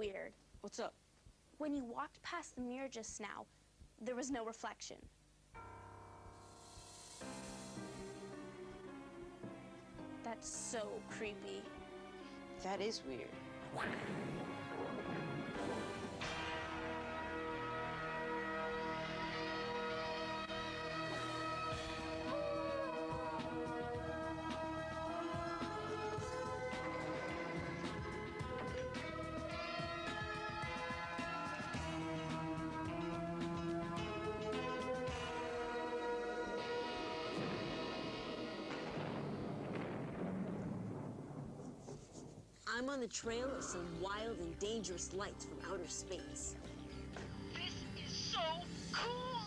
weird. What's up? When you walked past the mirror just now, there was no reflection. That's so creepy. That is weird. I'm on the trail of some wild and dangerous lights from outer space. This is so cool!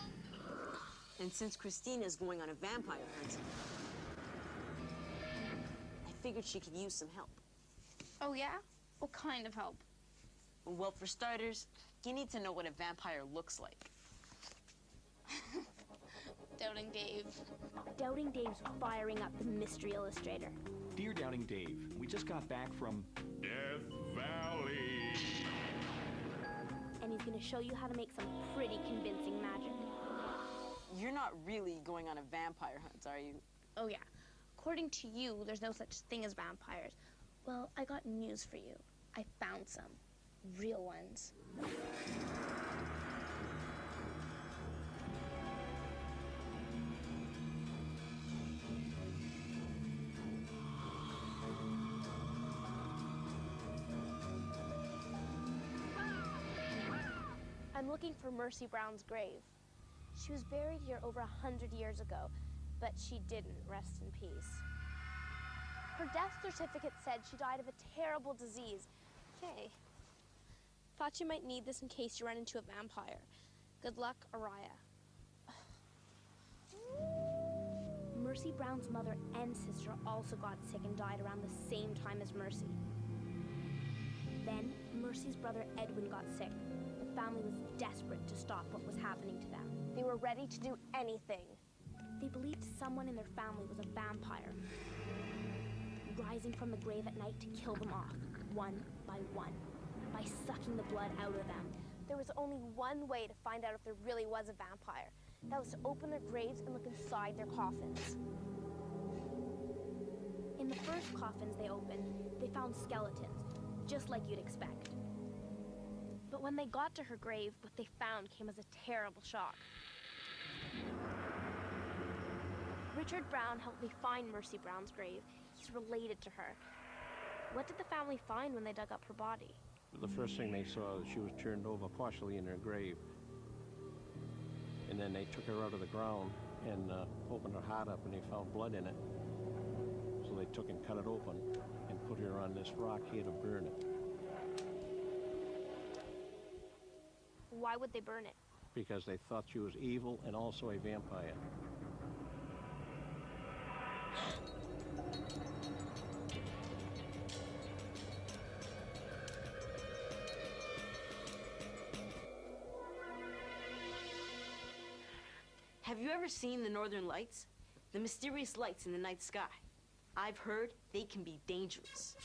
And since Christina's going on a vampire hunt, I figured she could use some help. Oh, yeah? What kind of help? Well, for starters, you need to know what a vampire looks like. Doubting Dave. Doubting Dave's firing up the mystery illustrator. Dear Doubting Dave, we just got back from Death Valley. And he's going to show you how to make some pretty convincing magic. You're not really going on a vampire hunt, are you? Oh, yeah. According to you, there's no such thing as vampires. Well, I got news for you. I found some. Real ones. I'm looking for Mercy Brown's grave. She was buried here over 100 years ago, but she didn't rest in peace. Her death certificate said she died of a terrible disease. Okay. Thought you might need this in case you run into a vampire. Good luck, Aurora. Mercy Brown's mother and sister also got sick and died around the same time as Mercy. Then, Mercy's brother Edwin got sick. The family was desperate to stop what was happening to them. They were ready to do anything. They believed someone in their family was a vampire, rising from the grave at night to kill them off, one by one, by sucking the blood out of them. There was only one way to find out if there really was a vampire. That was to open their graves and look inside their coffins. In the first coffins they opened, they found skeletons, just like you'd expect. But when they got to her grave, what they found came as a terrible shock. Richard Brown helped me find Mercy Brown's grave. He's related to her. What did the family find when they dug up her body? The first thing they saw was she was turned over partially in her grave. And then they took her out of the ground and opened her heart up, and they found blood in it. So they took and cut it open and put her on this rock here to burn it. Why would they burn it? Because they thought she was evil and also a vampire. Have you ever seen the Northern Lights? The mysterious lights in the night sky. I've heard they can be dangerous.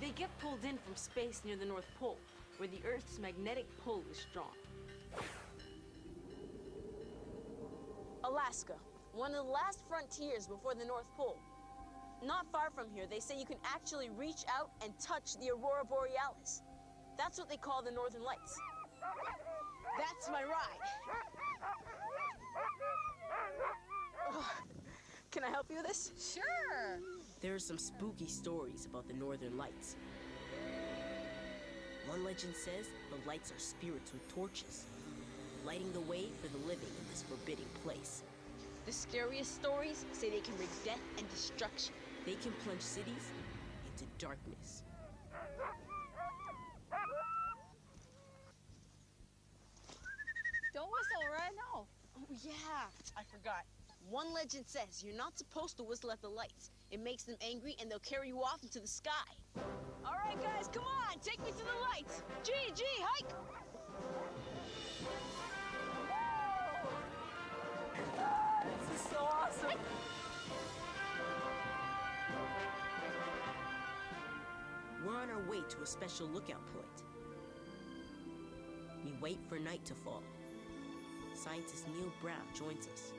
They get pulled in from space near the North Pole, where the Earth's magnetic pull is strong. Alaska, one of the last frontiers before the North Pole. Not far from here, they say you can actually reach out and touch the Aurora Borealis. That's what they call the Northern Lights. That's my ride. Oh, can I help you with this? Sure. There are some spooky stories about the Northern Lights. One legend says the lights are spirits with torches, lighting the way for the living in this forbidding place. The scariest stories say they can bring death and destruction. They can plunge cities into darkness. Don't whistle, right? No. Oh, yeah, I forgot. One legend says you're not supposed to whistle at the lights. It makes them angry and they'll carry you off into the sky. All right, guys, come on, take me to the lights. Gee, hike. This is so awesome. on our way to a special lookout point. We wait for night to fall. Scientist Neil Brown joins us.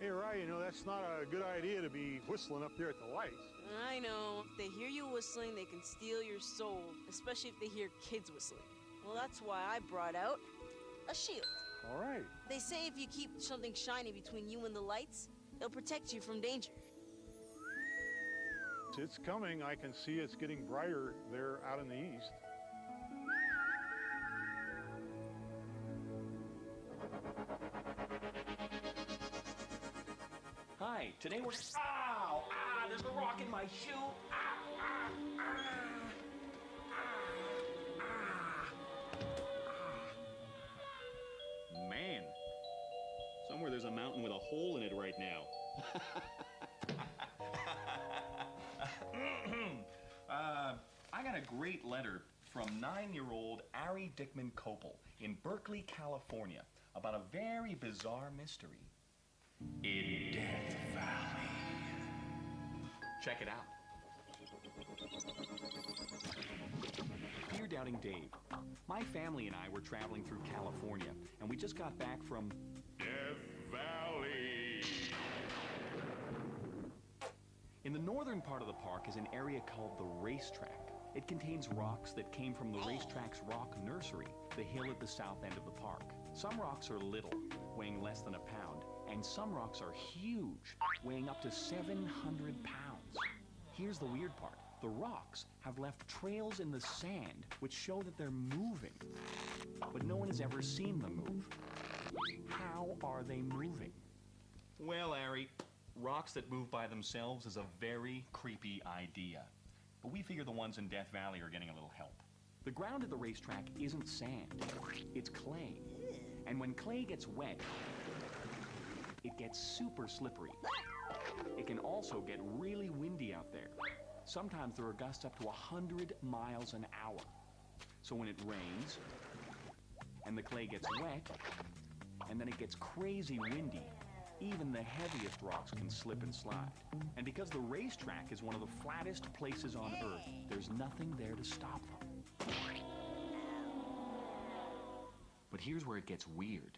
Hey, Rye, you know, that's not a good idea to be whistling up there at the lights. I know. If they hear you whistling, they can steal your soul, especially if they hear kids whistling. Well, that's why I brought out a shield. All right. They say if you keep something shiny between you and the lights, it'll protect you from danger. It's coming. I can see it's getting brighter there out in the east. Hi, today we're... Ow! Ah, there's a rock in my shoe! Man, somewhere there's a mountain with a hole in it right now. I got a great letter from 9-year-old Ari Dickman Copel in Berkeley, California, about a very bizarre mystery in Death Valley. Check it out. Dear Doubting Dave, my family and I were traveling through California, and we just got back from Death Valley. In the northern part of the park is an area called the Racetrack. It contains rocks that came from the racetrack's rock nursery, the hill at the south end of the park. Some rocks are little, weighing less than a pound, and some rocks are huge, weighing up to 700 pounds. Here's the weird part. The rocks have left trails in the sand which show that they're moving, but no one has ever seen them move. How are they moving? Well, Ari, rocks that move by themselves is a very creepy idea. But we figure the ones in Death Valley are getting a little help. The ground at the racetrack isn't sand, it's clay. And when clay gets wet, it gets super slippery. It can also get really windy out there. Sometimes there are gusts up to 100 miles an hour. So when it rains, and the clay gets wet, and then it gets crazy windy, even the heaviest rocks can slip and slide. And because the racetrack is one of the flattest places on Earth, there's nothing there to stop them. But here's where it gets weird.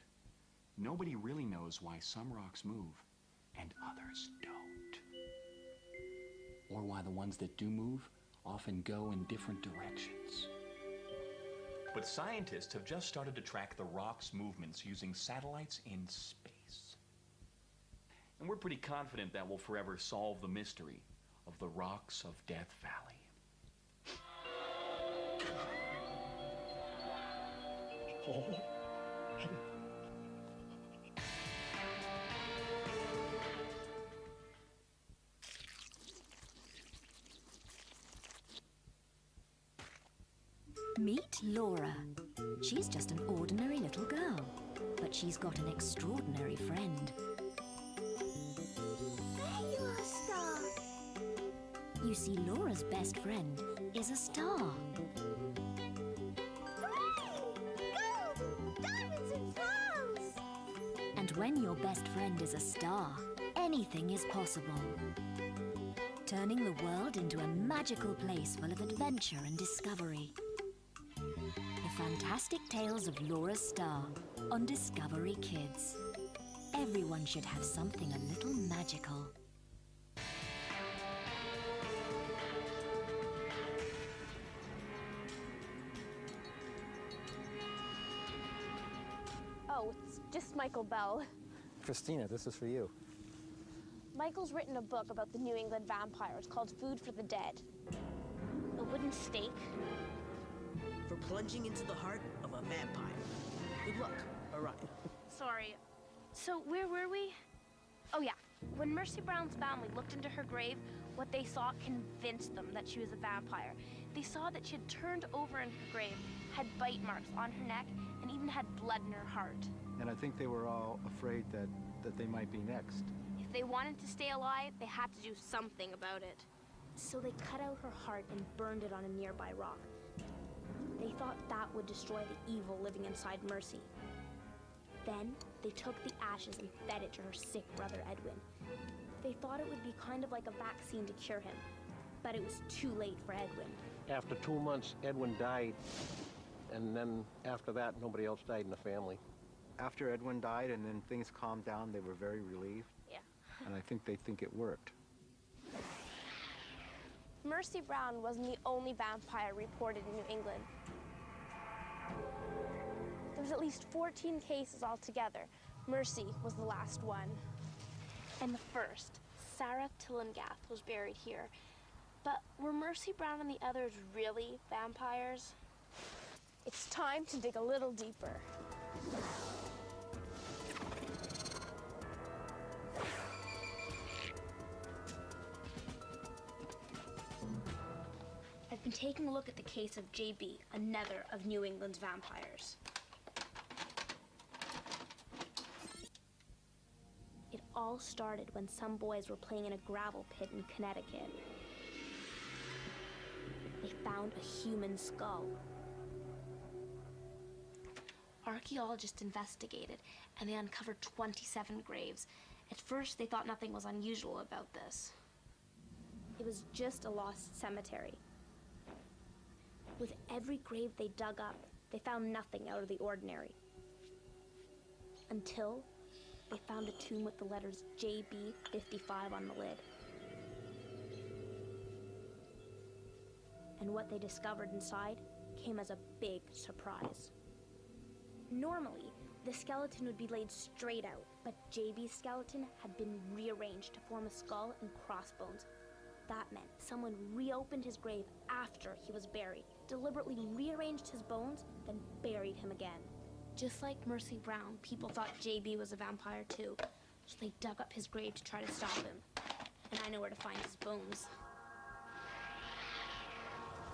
Nobody really knows why some rocks move and others don't. Or why the ones that do move often go in different directions. But scientists have just started to track the rocks' movements using satellites in space. And we're pretty confident that will forever solve the mystery of the rocks of Death Valley. Oh. Meet Laura. She's just an ordinary little girl, but she's got an extraordinary friend. There you are, Star. You see, Laura's best friend is a star. Hooray! Gold! Diamonds and pearls! And when your best friend is a star, anything is possible. Turning the world into a magical place full of adventure and discovery. The Fantastic Tales of Laura's Star on Discovery Kids. Everyone should have something a little magical. Oh, it's just Michael Bell. Christina, this is for you. Michael's written a book about the New England vampires called Food for the Dead. A wooden stake. For plunging into the heart of a vampire. Good luck, Aurora. Sorry. So where were we? Oh yeah. When Mercy Brown's family looked into her grave, what they saw convinced them that she was a vampire. They saw that she had turned over in her grave, had bite marks on her neck, and even had blood in her heart. And I think they were all afraid that they might be next. If they wanted to stay alive, they had to do something about it. So they cut out her heart and burned it on a nearby rock. They thought that would destroy the evil living inside Mercy. Then they took the ashes and fed it to her sick brother Edwin. They thought it would be kind of like a vaccine to cure him. But it was too late for Edwin. After 2 months, Edwin died, and then after that, nobody else died in the family. After Edwin died and then things calmed down, they were very relieved. Yeah. And I think they think it worked. Mercy Brown wasn't the only vampire reported in New England. There was at least 14 cases altogether. Mercy was the last one. And the first, Sarah Tillingath, was buried here. But were Mercy Brown and the others really vampires? It's time to dig a little deeper. I've been taking a look at the case of JB, another of New England's vampires. It all started when some boys were playing in a gravel pit in Connecticut. They found a human skull. Archaeologists investigated, and they uncovered 27 graves. At first, they thought nothing was unusual about this. It was just a lost cemetery. With every grave they dug up, they found nothing out of the ordinary. Until they found a tomb with the letters JB55 on the lid. And what they discovered inside came as a big surprise. Normally, the skeleton would be laid straight out, but JB's skeleton had been rearranged to form a skull and crossbones. That meant someone reopened his grave after he was buried, deliberately rearranged his bones, then buried him again. Just like Mercy Brown, people thought JB was a vampire too, so they dug up his grave to try to stop him. And I know where to find his bones.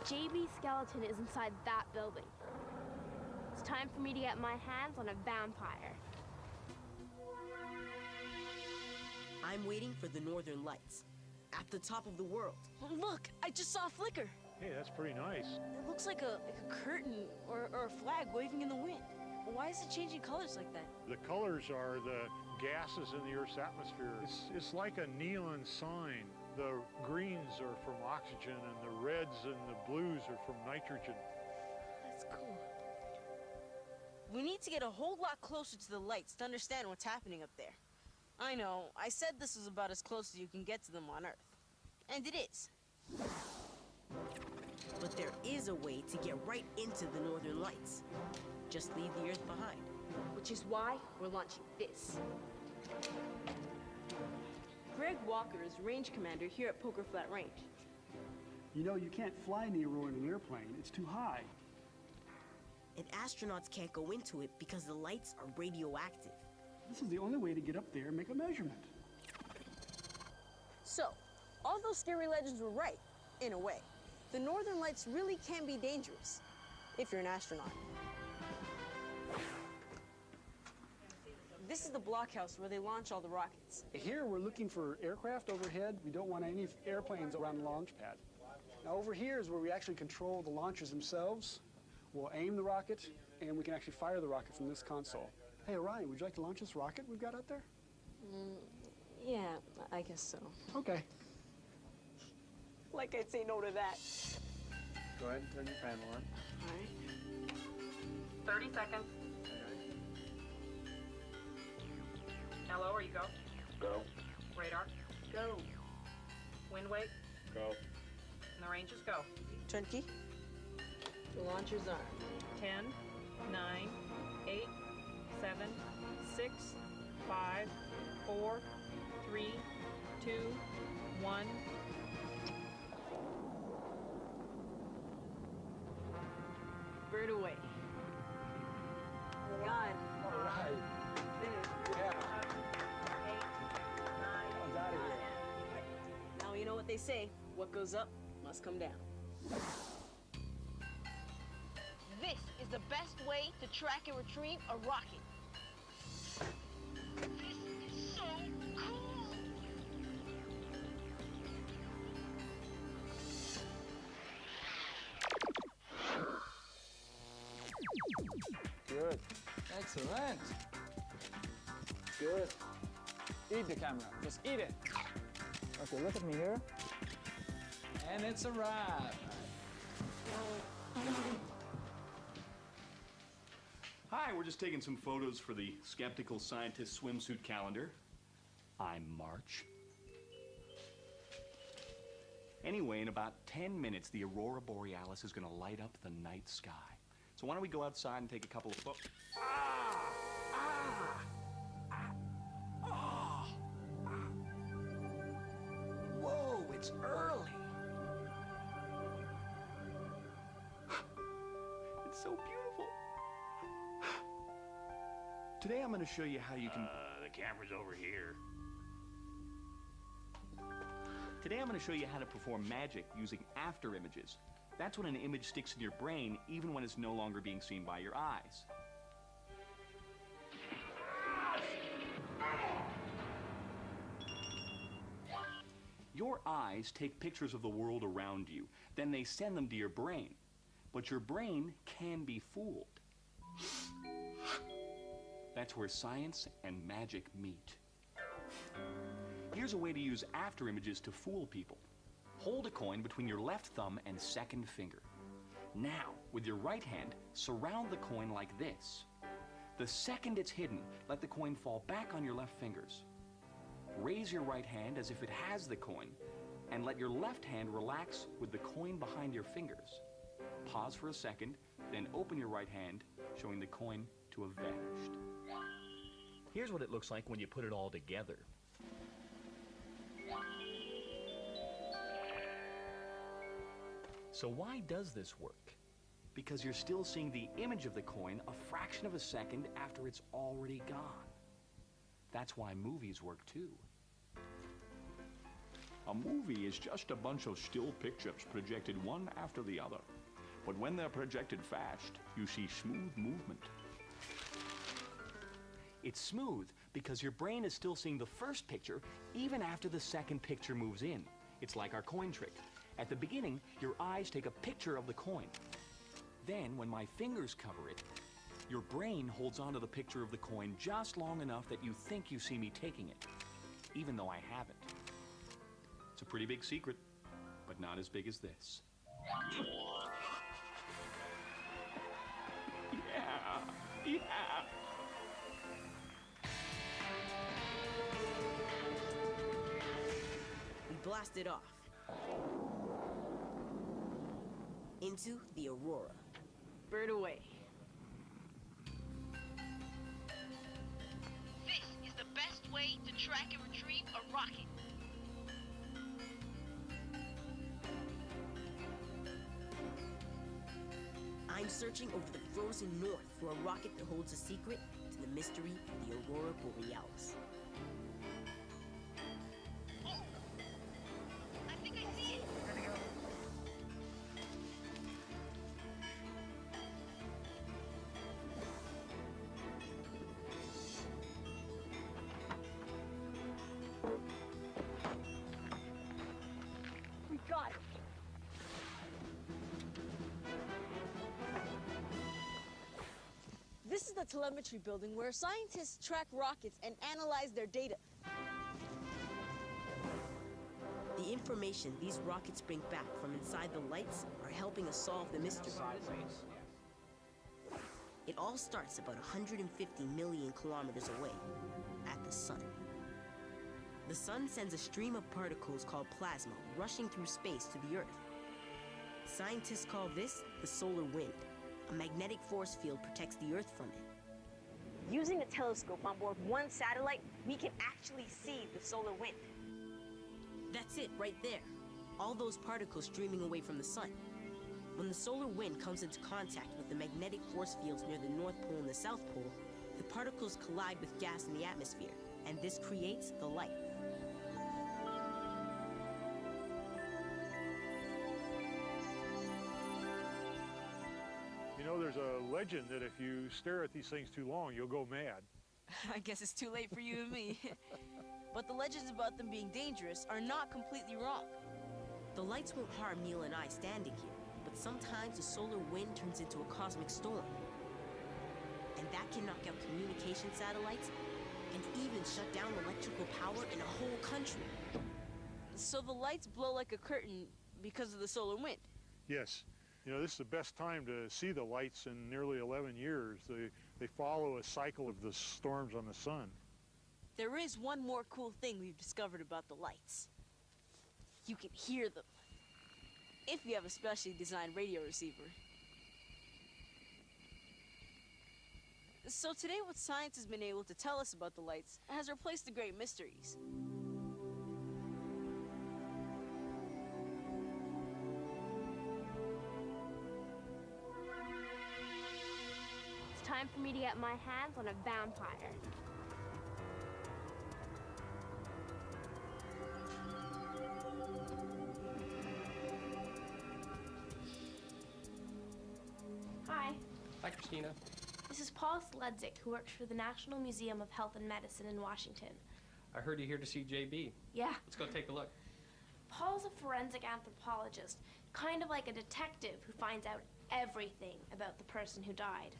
JB's skeleton is inside that building. It's time for me to get my hands on a vampire. I'm waiting for the Northern Lights, at the top of the world. Look, I just saw a flicker. Hey, that's pretty nice. It looks like a curtain or a flag waving in the wind. Why is it changing colors like that? The colors are the gases in the Earth's atmosphere. It's like a neon sign. The greens are from oxygen, and the reds and the blues are from nitrogen. That's cool. We need to get a whole lot closer to the lights to understand what's happening up there. I know, I said this is about as close as you can get to them on Earth. And it is. But there is a way to get right into the Northern Lights. Just leave the Earth behind. Which is why we're launching this. Greg Walker is range commander here at Poker Flat Range. You know, you can't fly Nero in an airplane. It's too high. And astronauts can't go into it because the lights are radioactive. This is the only way to get up there and make a measurement. So, all those scary legends were right, in a way. The Northern Lights really can be dangerous, if you're an astronaut. This is the blockhouse where they launch all the rockets. Here, we're looking for aircraft overhead. We don't want any airplanes around the launch pad. Now, over here is where we actually control the launchers themselves. We'll aim the rocket, and we can actually fire the rocket from this console. Hey, Orion, would you like to launch this rocket we've got out there? Yeah, I guess so. Okay. Like I'd say no to that. Go ahead and turn your panel on. All right. 30 seconds. Hello, are you go? Go. Radar? Go. Wind wake? Go. And the ranges go. Turnkey. The launchers are 10, 9, 8, 7, 6, 5, 4, 3, 2, 1. bird away. Oh my God. All right. Yeah. I was out of here. Now you know what they say. What goes up must come down. This is the best way to track and retrieve a rocket. This is so cool! Good. Excellent. Good. Eat the camera. Just eat it. Okay, look at me here. And it's a wrap. Hi, we're just taking some photos for the Skeptical Scientist swimsuit calendar. I'm March. Anyway, in about 10 minutes, the Aurora Borealis is going to light up the night sky. So why don't we go outside and take a couple of photos? Whoa, it's early. It's so beautiful. Today I'm going to show you how you can... The camera's over here. Today I'm going to show you how to perform magic using after images. That's when an image sticks in your brain even when it's no longer being seen by your eyes. Your eyes take pictures of the world around you. Then they send them to your brain. But your brain can be fooled. That's where science and magic meet. Here's a way to use after images to fool people. Hold a coin between your left thumb and second finger. Now, with your right hand, surround the coin like this. The second it's hidden, let the coin fall back on your left fingers. Raise your right hand as if it has the coin, and let your left hand relax with the coin behind your fingers. Pause for a second, then open your right hand, showing the coin to have vanished. Here's what it looks like when you put it all together. So why does this work? Because you're still seeing the image of the coin a fraction of a second after it's already gone. That's why movies work too. A movie is just a bunch of still pictures projected one after the other. But when they're projected fast, you see smooth movement. It's smooth because your brain is still seeing the first picture even after the second picture moves in. It's like our coin trick. At the beginning, your eyes take a picture of the coin. Then, when my fingers cover it, your brain holds onto the picture of the coin just long enough that you think you see me taking it, even though I haven't. It's a pretty big secret, but not as big as this. Yeah. We blasted off into the Aurora. Bird away. This is the best way to track and retrieve a rocket. I'm searching over the frozen north for a rocket that holds a secret to the mystery of the Aurora Borealis. Oh! I think I see it. We got it. This is the telemetry building where scientists track rockets and analyze their data. The information these rockets bring back from inside the lights are helping us solve the mystery. It all starts about 150 million kilometers away, at the sun. The sun sends a stream of particles called plasma rushing through space to the Earth. Scientists call this the solar wind. A magnetic force field protects the Earth from it. Using a telescope on board one satellite, we can actually see the solar wind. That's it, right there. All those particles streaming away from the sun. When the solar wind comes into contact with the magnetic force fields near the North Pole and the South Pole, the particles collide with gas in the atmosphere, and this creates the light. You know, there's a legend that if you stare at these things too long, you'll go mad. I guess it's too late for you and me. But the legends about them being dangerous are not completely wrong. The lights won't harm Neil and I standing here, but sometimes the solar wind turns into a cosmic storm. And that can knock out communication satellites and even shut down electrical power in a whole country. So the lights blow like a curtain, because of the solar wind. Yes. You know, this is the best time to see the lights in nearly 11 years. They follow a cycle of the storms on the sun. There is one more cool thing we've discovered about the lights. You can hear them, if you have a specially designed radio receiver. So today, what science has been able to tell us about the lights has replaced the great mysteries. It's time for me to get my hands on a vampire. Hi. Hi, Christina. This is Paul Sledzik, who works for the National Museum of Health and Medicine in Washington. I heard you're here to see JB. Yeah. Let's go take a look. Paul's a forensic anthropologist, kind of like a detective who finds out everything about the person who died.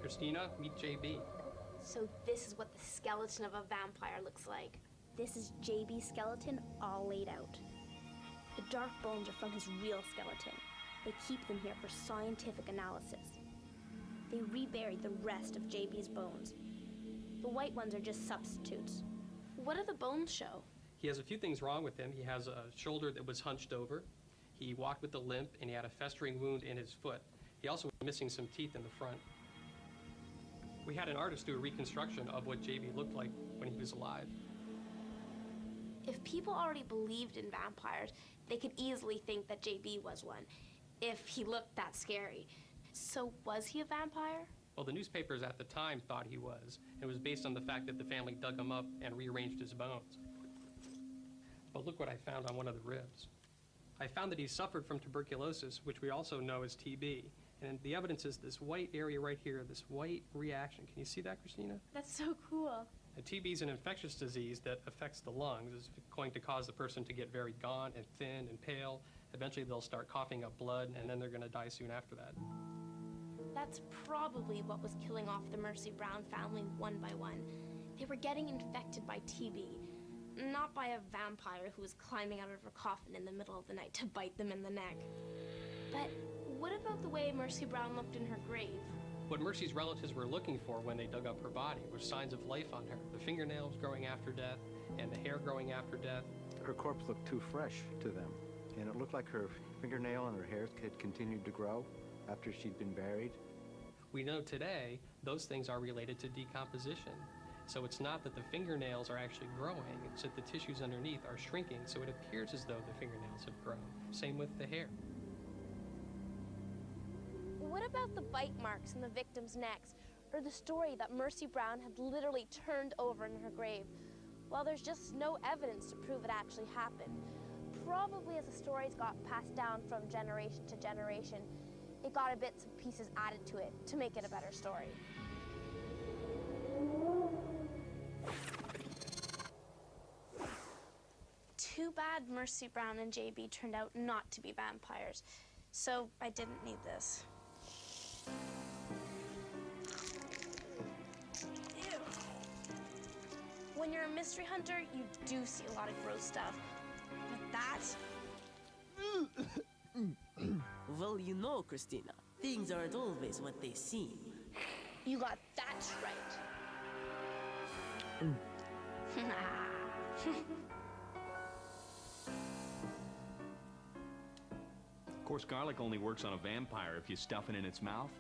Christina, meet JB. So this is what the skeleton of a vampire looks like. This is JB's skeleton all laid out. The dark bones are from his real skeleton. They keep them here for scientific analysis. They reburied the rest of JB's bones. The white ones are just substitutes. What do the bones show? He has a few things wrong with him. He has a shoulder that was hunched over. He walked with a limp, and he had a festering wound in his foot. He also was missing some teeth in the front. We had an artist do a reconstruction of what JB looked like when he was alive. If people already believed in vampires, they could easily think that JB was one, if he looked that scary. So was he a vampire? Well, the newspapers at the time thought he was. It was based on the fact that the family dug him up and rearranged his bones. But look what I found on one of the ribs. I found that he suffered from tuberculosis, which we also know as TB. And the evidence is this white area right here, this white reaction. Can you see that, Christina? That's so cool. And TB is an infectious disease that affects the lungs. It's going to cause the person to get very gaunt and thin and pale. Eventually they'll start coughing up blood, and then they're going to die soon after that. That's probably what was killing off the Mercy Brown family one by one. They were getting infected by TB, not by a vampire who was climbing out of her coffin in the middle of the night to bite them in the neck. But what about the way Mercy Brown looked in her grave? What Mercy's relatives were looking for when they dug up her body were signs of life on her. The fingernails growing after death and the hair growing after death. Her corpse looked too fresh to them, and it looked like her fingernail and her hair had continued to grow after she'd been buried. We know today those things are related to decomposition. So it's not that the fingernails are actually growing, it's that the tissues underneath are shrinking, so it appears as though the fingernails have grown. Same with the hair. What about the bite marks in the victims' necks, or the story that Mercy Brown had literally turned over in her grave? Well, there's just no evidence to prove it actually happened. Probably as the stories got passed down from generation to generation, it got a bits and pieces added to it to make it a better story. Too bad Mercy Brown and JB turned out not to be vampires, so I didn't need this. Ew. When you're a mystery hunter, you do see a lot of gross stuff. But that... Well, you know, Christina, things aren't always what they seem. You got that right. Of course, garlic only works on a vampire if you stuff it in its mouth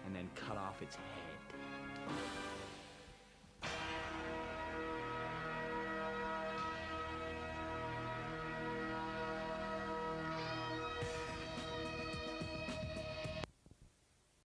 and then cut off its head.